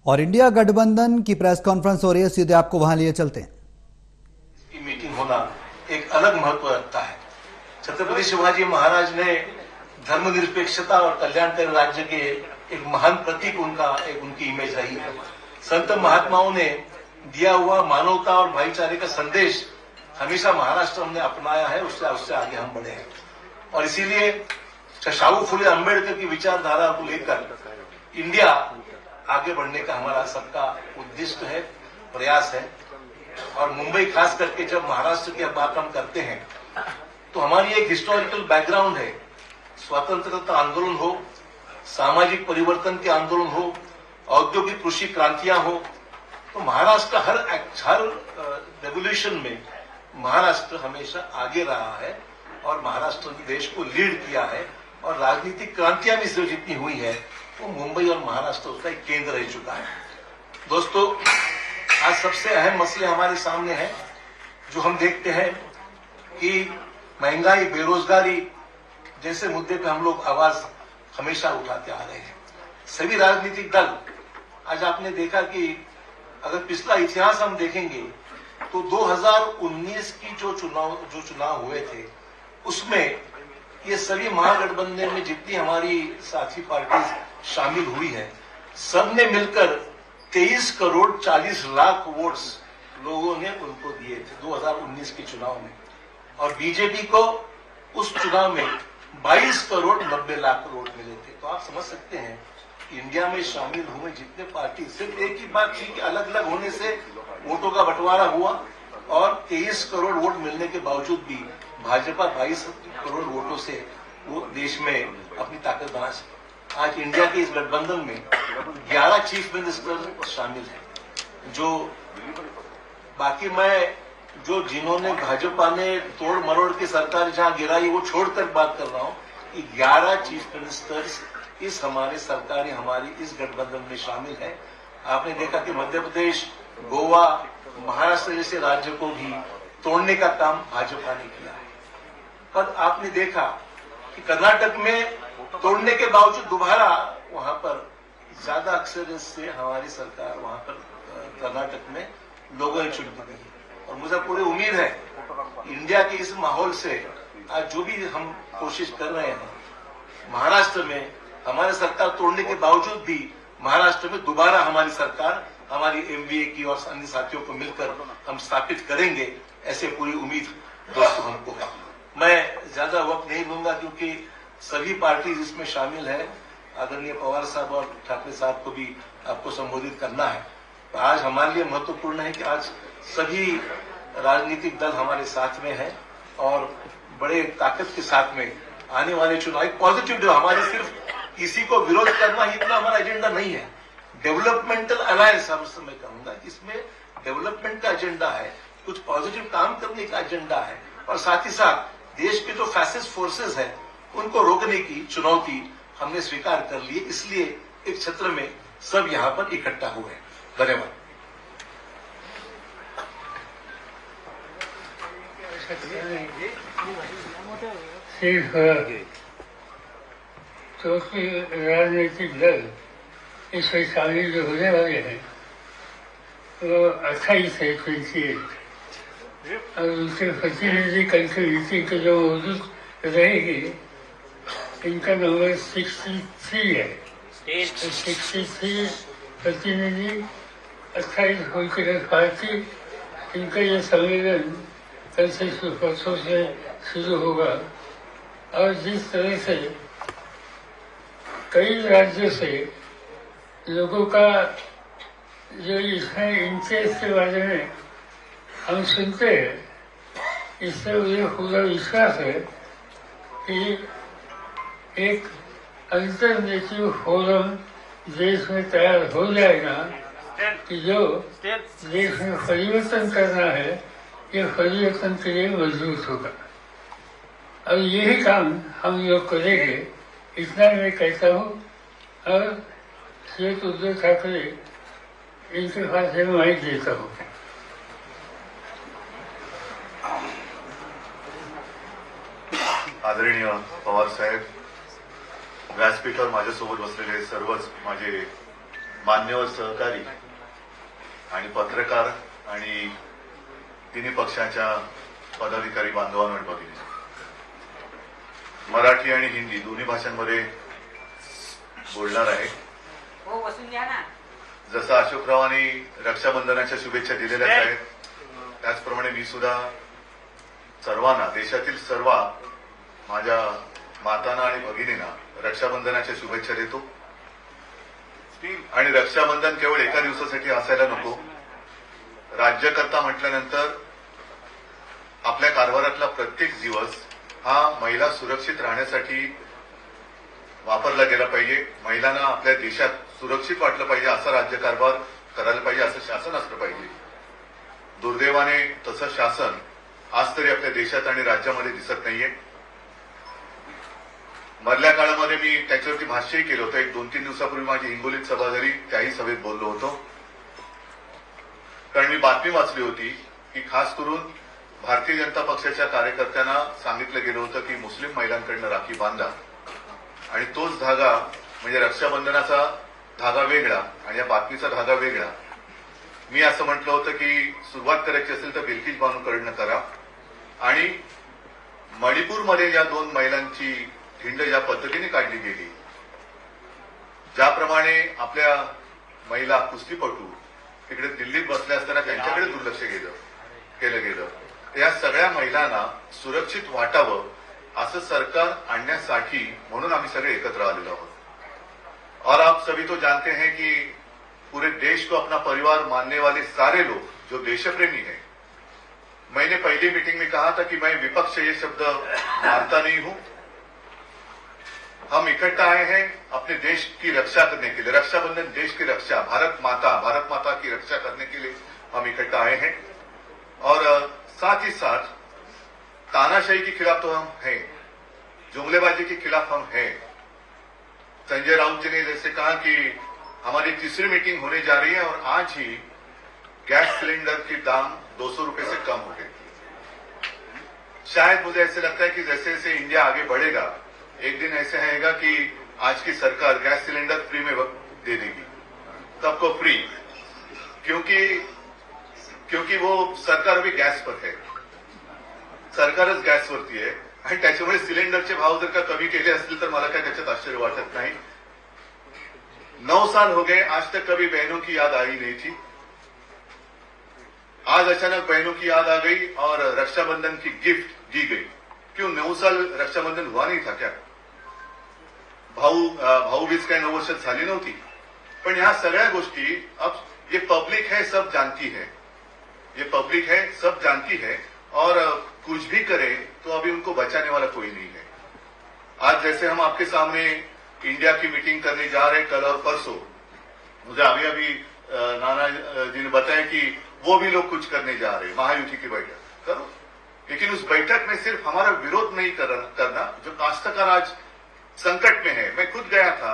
और इंडिया गठबंधन की प्रेस कॉन्फ्रेंस हो रही है, सीधे आपको वहां लिए चलते हैं। मीटिंग होना एक अलग महत्व रखता है। छत्रपति शिवाजी महाराज ने धर्मनिरपेक्षता और कल्याणकारी राज्य के एक महान प्रतीक उनकी इमेज रही है। संत महात्माओं ने दिया हुआ मानवता और भाईचारे का संदेश हमेशा महाराष्ट्र हमने अपनाया है, उससे आगे हम बढ़े हैं। और इसीलिए शाहू फुले अम्बेडकर की विचारधारा को लेकर इंडिया आगे बढ़ने का हमारा सबका उद्देश्य है, प्रयास है। और मुंबई खास करके जब महाराष्ट्र की बात हम करते हैं तो हमारी एक हिस्टोरिकल बैकग्राउंड है। स्वतंत्रता आंदोलन हो, सामाजिक परिवर्तन के आंदोलन हो, औद्योगिक कृषि क्रांतियां हो, तो महाराष्ट्र हर रेवोल्यूशन में महाराष्ट्र हमेशा आगे रहा है और महाराष्ट्र ने देश को लीड किया है। और राजनीतिक क्रांतियां भी जितनी हुई है वो मुंबई और महाराष्ट्र उसका एक केंद्र रह चुका है। दोस्तों, आज सबसे अहम मसले हमारे सामने हैं जो हम देखते हैं कि महंगाई, बेरोजगारी जैसे मुद्दे पे हम लोग आवाज हमेशा उठाते आ रहे हैं। सभी राजनीतिक दल, आज आपने देखा कि अगर पिछला इतिहास हम देखेंगे तो 2019 की जो चुनाव हुए थे उसमें ये सभी महागठबंधन में जितनी हमारी साथी पार्टी शामिल हुई है, सबने मिलकर 23 करोड़ 40 लाख वोट्स लोगों ने उनको दिए थे 2019 के चुनाव में। और बीजेपी को उस चुनाव में 22 करोड़ 90 लाख वोट मिले थे। तो आप समझ सकते हैं इंडिया में शामिल हुए जितने पार्टी, सिर्फ एक ही बात थी कि अलग अलग होने से वोटों का बंटवारा हुआ और 23 करोड़ वोट मिलने के बावजूद भी भाजपा 22 करोड़ वोटों से वो देश में अपनी ताकत बना सके। आज इंडिया के इस गठबंधन में 11 चीफ मिनिस्टर शामिल हैं। जो बाकी जिन्होंने भाजपा ने तोड़ मरोड़ की सरकार जहां गिराई वो छोड़कर बात कर रहा हूं कि 11 चीफ मिनिस्टर्स इस हमारी इस गठबंधन में शामिल है। आपने देखा कि मध्य प्रदेश, गोवा, महाराष्ट्र जैसे राज्य को भी तोड़ने का काम भाजपा ने किया है। पर आपने देखा कि कर्नाटक में तोड़ने के बावजूद दोबारा वहां पर ज्यादा अक्सरियत से हमारी सरकार वहां पर कर्नाटक में लोगों ने चुन दी गई। और मुझे पूरी उम्मीद है इंडिया के इस माहौल से आज जो भी हम कोशिश कर रहे हैं, महाराष्ट्र में हमारी सरकार तोड़ने के बावजूद भी महाराष्ट्र में दोबारा हमारी सरकार हमारी एमवीए की और अन्य साथियों को मिलकर हम स्थापित करेंगे, ऐसे पूरी उम्मीद दोस्तों हमको है। मैं ज्यादा वक्त नहीं लूंगा क्योंकि सभी पार्टी इसमें शामिल है। आदरणीय पवार साहब और ठाकरे साहब को भी आपको संबोधित करना है। तो आज हमारे लिए महत्वपूर्ण है कि आज सभी राजनीतिक दल हमारे साथ में है और बड़े ताकत के साथ में आने वाले चुनाव एक पॉजिटिव जो हमारे सिर्फ किसी को विरोध करना ही इतना हमारा एजेंडा नहीं है। डेवलपमेंटल अलायंस हम समय कहूंगा, इसमें डेवलपमेंट का एजेंडा है, कुछ पॉजिटिव काम करने का एजेंडा है और साथ ही साथ देश के जो फैसिस्ट फोर्सेस है उनको रोकने की चुनौती हमने स्वीकार कर ली। इसलिए एक छत्र में सब यहां पर इकट्ठा हुए। धन्यवाद। तो राजनीतिक दल इसमें शामिल जो होने वाले हैं वो 28 है, 28 और उनके प्रतिनिधि कंट्रीब्यूटी के जो मौजूद रहेगी इनका नंबर 63 है। 63 प्रतिनिधि, 28 पॉलिटिकल पार्टी, इनका ये सम्मेलन कल से परसों से शुरू होगा। और जिस तरह से कई राज्यों से लोगों का जो इसमें इंटरेस्ट के बारे में हम सुनते हैं, इससे मुझे पूरा विश्वास है कि एक अल्टरनेटिव फोरम देश में तैयार हो जाएगा कि जो देश में परिवर्तन करना है ये परिवर्तन के लिए मजबूत होगा। और यही काम हम लोग करेंगे, इतना मैं कहता हूँ। और श्री उद्धव ठाकरे इनके पास मैं माइक देता हूँ। आदरणीय पवार साहेब, व्यासपीठावर माझ्यासोबत बसलेले सर्वच माझे मान्यवर सहकारी आणि पत्रकार आणि तिन्ही पक्षाच्या पदाधिकारी बांधवांवर भगिनी, मराठी आणि हिंदी दोन्ही भाषांमध्ये बोलणार आहे. हो बसून घ्या ना. जसं अशोकरावांनी रक्षाबंधनाच्या शुभेच्छा दिलेल्याच आहेत, त्याचप्रमाणे मी सुद्धा सर्वांना, देशातील सर्व माझ्या मातांना आणि भगिनींना रक्षाबंधनाच्या शुभेच्छा देतो. आणि रक्षाबंधन केवळ एका दिवसासाठी असायला नको. राज्यकर्ता म्हटल्यानंतर आपल्या कारभारातला प्रत्येक दिवस हा महिला सुरक्षित राहण्यासाठी वापरला गेला पाहिजे. महिलांना आपल्या देशात सुरक्षित वाटलं पाहिजे, असा राज्यकारभार करायला पाहिजे, असं शासन असलं पाहिजे. दुर्दैवाने तसं शासन आज तरी आपल्या देशात आणि राज्यामध्ये दिसत नाहीये. मधल्या काळामध्ये मी त्याच्यावरती भाष्यही केलं होतं. एक 2-3 दिवसापूर्वी माझी हिंगोलीत सभा झाली, त्याही सभेत बोललो होतो. कारण मी बातमी वाचली होती की खास करून भारतीय जनता पक्षाच्या कार्यकर्त्यांना सांगितलं गेलं होतं की मुस्लिम महिलांकडनं राखी बांधा, आणि तोच धागा म्हणजे रक्षाबंधनाचा धागा वेगळा आणि या बातमीचा धागा वेगळा. मी असं म्हटलं होतं की सुरुवात करायची असेल तर बिल्किस बानूकडनं करा. आणि मणिपूरमध्ये ज्या 2 महिलांची हिंड ज्या पद्धतीने काढली गेली, ज्याप्रमाणे आपल्या महिला कुस्तीपटू तिकडे दिल्लीत बसल्या असताना त्यांच्याकडे दुर्लक्ष केलं गेलं, या सगळ्या महिलांना सुरक्षित वाटावं असं सरकार आणण्यासाठी म्हणून आम्ही सगळे एकत्र आलेलो आहोत. और आप सभी तो जानते हैं कि पूरे देश को अपना परिवार मानने वाले सारे लोग जो देशप्रेमी हैं, मैंने पहली मीटिंग में कहा था कि मैं विपक्ष ये शब्द मानता नहीं हूं. हम इकट्ठा आए हैं अपने देश की रक्षा करने के लिए. रक्षाबंधन देश की रक्षा, भारत माता की रक्षा करने के लिए हम इकट्ठा आए हैं. और साथ ही साथ तानाशाही के खिलाफ तो हम हैं, जुमलेबाजी के खिलाफ हम हैं. संजय राउत जी ने जैसे कहा कि हमारी तीसरी मीटिंग होने जा रही है और आज ही गैस सिलेंडर की दाम 200 रुपए से कम हो गए. शायद मुझे ऐसे लगता है कि जैसे जैसे इंडिया आगे बढ़ेगा, एक दिन ऐसे आएगा कि आज की सरकार गैस सिलेंडर फ्री में दे देगी, सबको फ्री. क्योंकि वो सरकार अभी गॅस पर है, सरकारच गॅसवरती आहे आणि त्याच्यामुळे सिलेंडरचे भाव जर का कमी केले असतील तर मला काय त्याच्यात आश्चर्य वाटत नाही. 9 साल हो गए, आज तक कभी बहनों की याद आई नहीं थी. आज अचानक बहनों की याद आ गई और रक्षाबंधन की गिफ्ट दी गई. क्यों 9 साल रक्षाबंधन हुआ नहीं था क्या? भाऊबीज काय 9 वर्षात झाली नव्हती. पण ह्या सगळ्या गोष्टी अब ये पब्लिक है, सब जानती है. ये पब्लिक है, सब जानती है और कुछ भी करे तो अभी उनको बचाने वाला कोई नहीं है. आज जैसे हम आपके सामने इंडिया की मीटिंग करने जा रहे हैं कल और परसों, मुझे अभी नाना जी ने बताया कि वो भी लोग कुछ करने जा रहे हैं, महायुति की बैठक करो. लेकिन उस बैठक में सिर्फ हमारा विरोध नहीं करना. जो काश्तकार आज संकट में है, मैं खुद गया था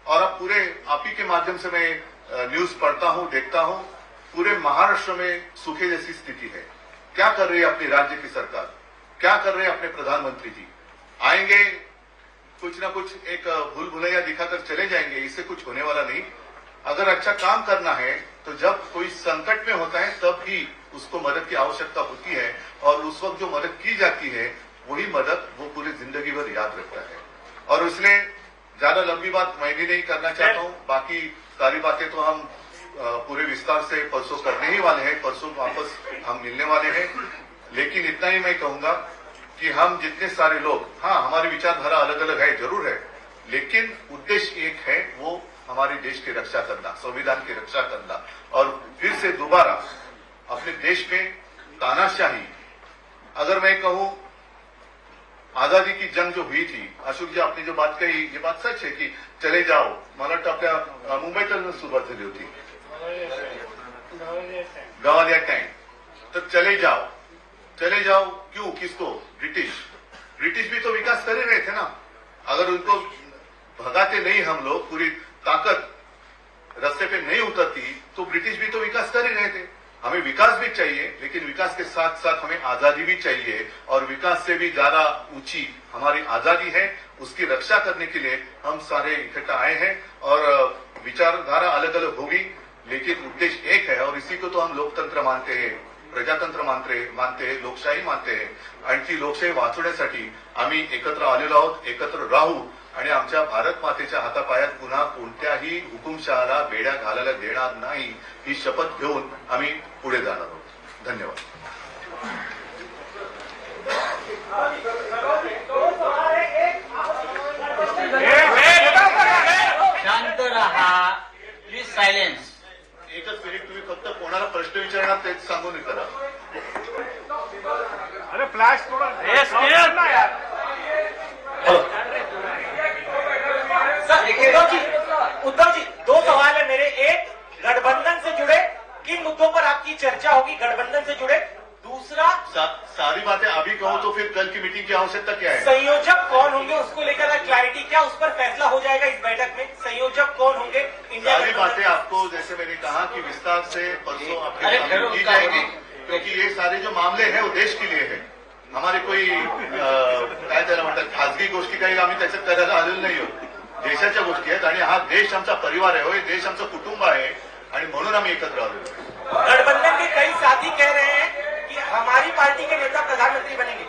और अब पूरे आप ही के माध्यम से मैं न्यूज पढ़ता हूं, देखता हूं. पूरे महाराष्ट्र में सूखे जैसी स्थिति है. क्या कर रही है अपनी राज्य की सरकार, क्या कर रहे हैं अपने प्रधानमंत्री जी? आएंगे कुछ ना कुछ एक भूल भुलैया दिखाकर चले जाएंगे, इससे कुछ होने वाला नहीं. अगर अच्छा काम करना है तो जब कोई संकट में होता है तब ही उसको मदद की आवश्यकता होती है, और उस वक्त जो मदद की जाती है वही मदद वो पूरी जिंदगी भर याद रखता है. और इसलिए ज्यादा लंबी बात मैं भी नहीं करना चाहता हूं. बाकी सारी बातें तो हम पूरे विस्तार से परसों करने ही वाले हैं, परसों वापस हम मिलने वाले हैं. लेकिन इतना ही मैं कहूंगा कि हम जितने सारे लोग, हाँ हमारी विचारधारा अलग अलग है, जरूर है, लेकिन उद्देश्य एक है, वो हमारे देश की रक्षा करना, संविधान की रक्षा करना. और फिर से दोबारा अपने देश में तानाशाही, अगर मैं कहूं आजादी की जंग जो हुई थी, अशोक जी आपने जो बात कही, ये बात सच है कि चले जाओ, मला वाटतं आपल्या मुंबईतून सुरुवात झाली होती, गवालिया टाइम, तो चले जाओ. क्यों, किसको? ब्रिटिश भी तो विकास कर ही रहे थे ना. अगर उनको भगाते नहीं हम लोग, पूरी ताकत रास्ते पे नहीं उतरती तो ब्रिटिश भी तो विकास कर ही रहे थे. हमें विकास भी चाहिए, लेकिन विकास के साथ साथ हमें आजादी भी चाहिए. और विकास से भी ज्यादा ऊंची हमारी आजादी है, उसकी रक्षा करने के लिए हम सारे इकट्ठा आए हैं. और विचारधारा अलग अलग होगी, लेकिन उद्देश्य एक है और इसी को तो हम लोकतंत्र मानते हैं, प्रजातंत्र मानते हैं, लोकशाही मानते हैं. आणि ती लोकशाही वाचवण्यासाठी आम्ही एकत्र आलेलो आहोत, एकत्र राहू आणि आमच्या भारत मातेच्या हातापायात पुन्हा कोणत्याही हुकुमशहाला बेड्या घालायला देणार नाही ही शपथ घेऊन आम्ही पुढे जाणार आहोत. धन्यवाद. शांत रहा, प्लीज सायलेन्स. एकच मिनिट, तुम्ही फक्त कोणाला प्रश्न विचारणार तेच सांगून करा. अरे फ्लैश थोड़ा ना यार. उद्धव जी 2 सवाल है मेरे. एक, गठबंधन से जुड़े किन मुद्दों पर आपकी चर्चा होगी, गठबंधन से जुड़े. दूसरा, सारी बातें अभी कहो तो फिर कल की मीटिंग की आवश्यकता क्या है? संयोजक कौन होंगे उसको लेकर क्लैरिटी, क्या उस पर फैसला हो जाएगा इस बैठक में? संयोजक कौन होंगे? सारी बातें आपको जैसे मैंने कहा कि विस्तार से परसों आपके सामने की जाएगी, क्योंकि ये सारे जो मामले हैं वो देश के लिए है. हमारे कोई काय त्याला म्हणतात खाजगी गोष्टी काही आम्ही त्याच्यात करायला आलेलो नाही आहोत. देशाच्या गोष्टी आहेत आणि हा देश आमचा परिवार आहे, होय देश आमचं कुटुंब आहे आणि म्हणून आम्ही एकत्र आलेलो. गठबंधन के कई साथी कह रहे हैं कि हमारी पार्टी के नेता प्रधानमंत्री बनेंगे.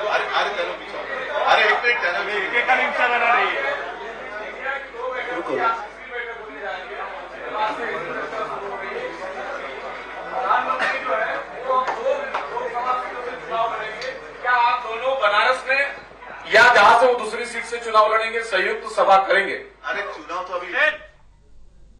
अरे त्याला विचार, अरे एक मिनिट त्याला एकेकाने विचारणार नाही. क्या आप दोनों बनारस में या जहां से वो दूसरी सीट से चुनाव लड़ेंगे संयुक्त सभा करेंगे? अरे चुनाव तो अभी